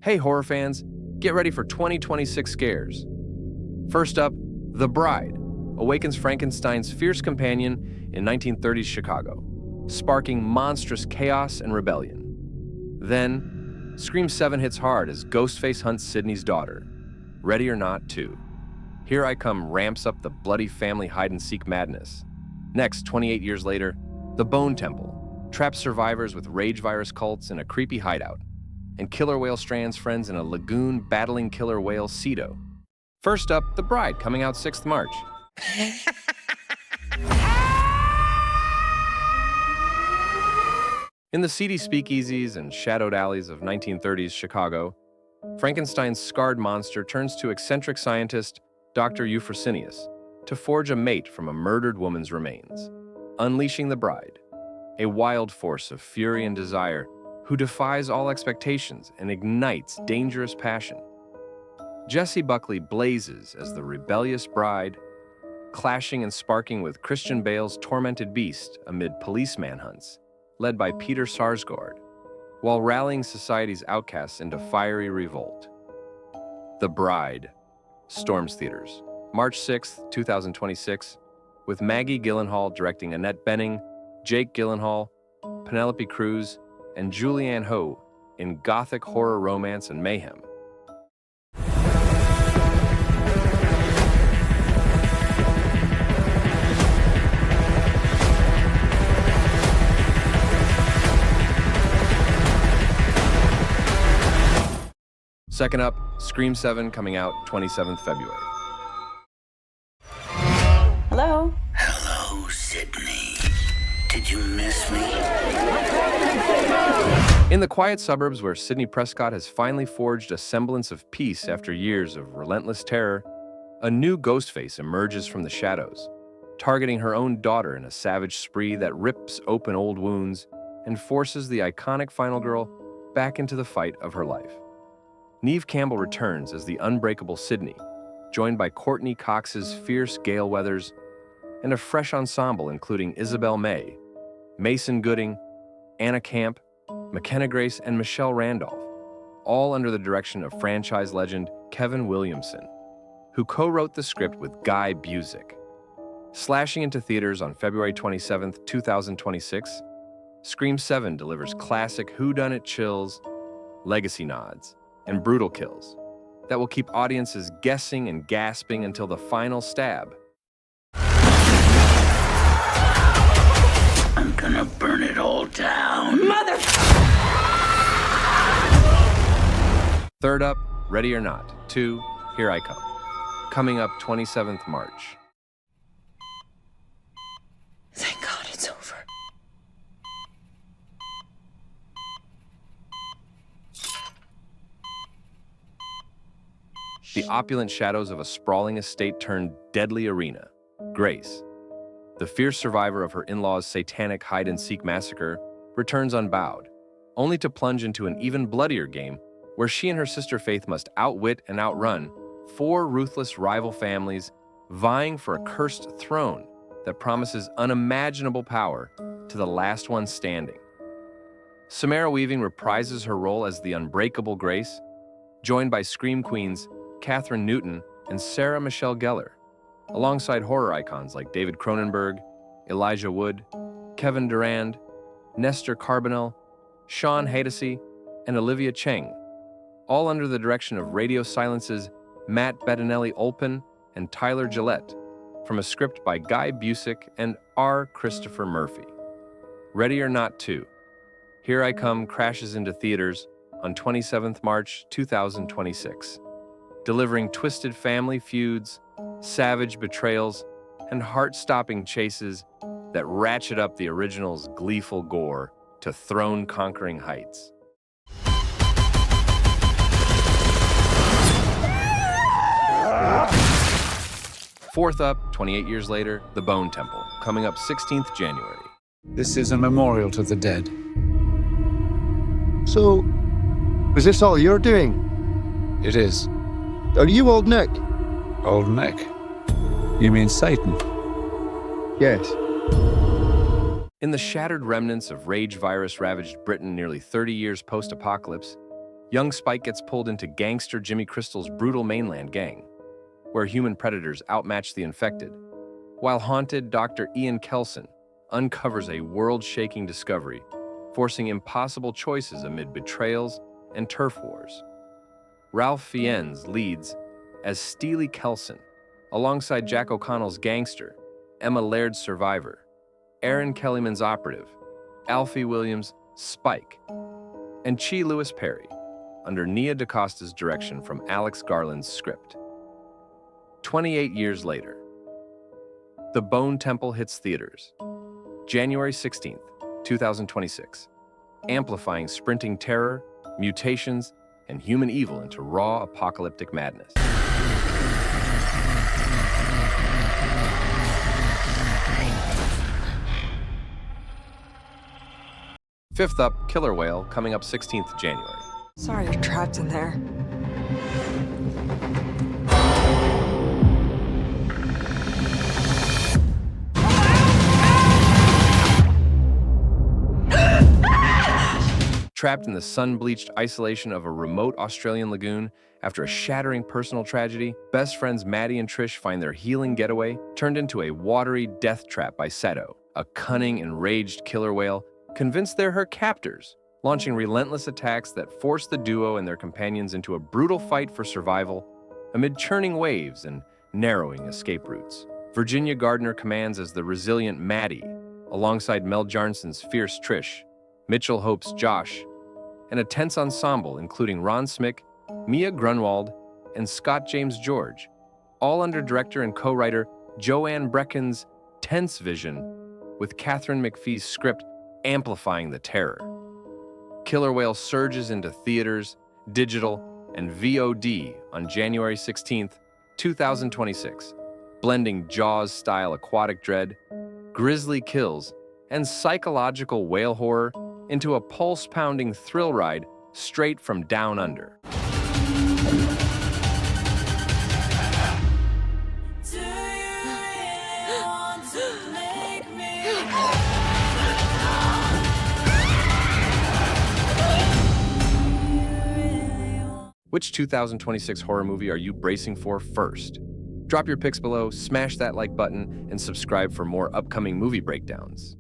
Hey horror fans, get ready for 2026 scares. First up, The Bride awakens Frankenstein's fierce companion in 1930s Chicago, sparking monstrous chaos and rebellion. Then, Scream 7 hits hard as Ghostface hunts Sidney's daughter. Ready or Not 2. Here I Come ramps up the bloody family hide-and-seek madness. Next, 28 years later, The Bone Temple traps survivors with rage virus cults in a creepy hideout, and killer whale strands friends in a lagoon battling killer whale Cedo. First up, The Bride, coming out 6th March. In the seedy speakeasies and shadowed alleys of 1930s Chicago, Frankenstein's scarred monster turns to eccentric scientist Dr. Euphrosynius to forge a mate from a murdered woman's remains, unleashing the Bride, a wild force of fury and desire who defies all expectations and ignites dangerous passion. Jessie Buckley blazes as the rebellious bride, clashing and sparking with Christian Bale's tormented beast amid police manhunts, led by Peter Sarsgaard, while rallying society's outcasts into fiery revolt. The Bride storms theaters March 6, 2026, with Maggie Gyllenhaal directing Annette Bening, Jake Gyllenhaal, Penelope Cruz, and Julianne Hough in gothic horror romance and mayhem. Second up, Scream 7 coming out 27th February. Hello? Hello, Sydney. Did you miss me? In the quiet suburbs where Sidney Prescott has finally forged a semblance of peace after years of relentless terror, a new Ghostface emerges from the shadows, targeting her own daughter in a savage spree that rips open old wounds and forces the iconic final girl back into the fight of her life. Neve Campbell returns as the unbreakable Sidney, joined by Courtney Cox's fierce Gale Weathers and a fresh ensemble including Isabel May, Mason Gooding, Anna Camp, McKenna Grace, and Michelle Randolph, all under the direction of franchise legend Kevin Williamson, who co-wrote the script with Guy Busick. Slashing into theaters on February 27, 2026, Scream 7 delivers classic whodunit chills, legacy nods, and brutal kills that will keep audiences guessing and gasping until the final stab. I'm gonna burn it all down. Mother! Third up, Ready or Not 2, Here I Come, coming up 27th March. Thank God it's over. The opulent shadows of a sprawling estate turned deadly arena. Grace, the fierce survivor of her in-laws' satanic hide-and-seek massacre, returns unbowed, only to plunge into an even bloodier game where she and her sister Faith must outwit and outrun 4 ruthless rival families vying for a cursed throne that promises unimaginable power to the last one standing. Samara Weaving reprises her role as the unbreakable Grace, joined by Scream Queens Katherine Newton and Sarah Michelle Gellar, alongside horror icons like David Cronenberg, Elijah Wood, Kevin Durand, Nestor Carbonell, Sean Hadesy, and Olivia Cheng, all under the direction of Radio Silence's Matt Bettinelli-Olpin and Tyler Gillette, from a script by Guy Busick and R. Christopher Murphy. Ready or Not 2, Here I Come crashes into theaters on 27th March 2026, delivering twisted family feuds, savage betrayals, and heart-stopping chases that ratchet up the original's gleeful gore to throne-conquering heights. Fourth up, 28 years later, The Bone Temple, coming up 16th January. This is a memorial to the dead. So, is this all you're doing? It is. Are you Old Nick? Old Nick. You mean Satan? Yes. In the shattered remnants of rage virus-ravaged Britain nearly 30 years post-apocalypse, Young Spike gets pulled into gangster Jimmy Crystal's brutal mainland gang, where human predators outmatch the infected, while haunted Dr. Ian Kelson uncovers a world-shaking discovery, forcing impossible choices amid betrayals and turf wars. Ralph Fiennes leads as Steely Kelson, alongside Jack O'Connell's gangster, Emma Laird's survivor, Aaron Kellyman's operative, Alfie Williams' Spike, and Chi Lewis Perry, under Nia DaCosta's direction from Alex Garland's script. 28 years later, The Bone Temple hits theaters, January 16th, 2026, amplifying sprinting terror, mutations, and human evil into raw apocalyptic madness. Fifth up, Killer Whale, coming up 16th January. Sorry you're trapped in there. Trapped in the sun-bleached isolation of a remote Australian lagoon after a shattering personal tragedy, best friends Maddie and Trish find their healing getaway turned into a watery death trap by Seto, a cunning, enraged killer whale convinced they're her captors, launching relentless attacks that force the duo and their companions into a brutal fight for survival amid churning waves and narrowing escape routes. Virginia Gardner commands as the resilient Maddie, alongside Mel Jarnson's fierce Trish, Mitchell Hope's Josh, and a tense ensemble including Ron Smick, Mia Grunwald, and Scott James George, all under director and co-writer Joanne Brecken's tense vision, with Catherine McPhee's script amplifying the terror. Killer Whale surges into theaters, digital, and VOD on January 16th, 2026, blending Jaws-style aquatic dread, grisly kills, and psychological whale horror into a pulse-pounding thrill ride straight from down under. Which 2026 horror movie are you bracing for first? Drop your picks below, smash that like button, and subscribe for more upcoming movie breakdowns.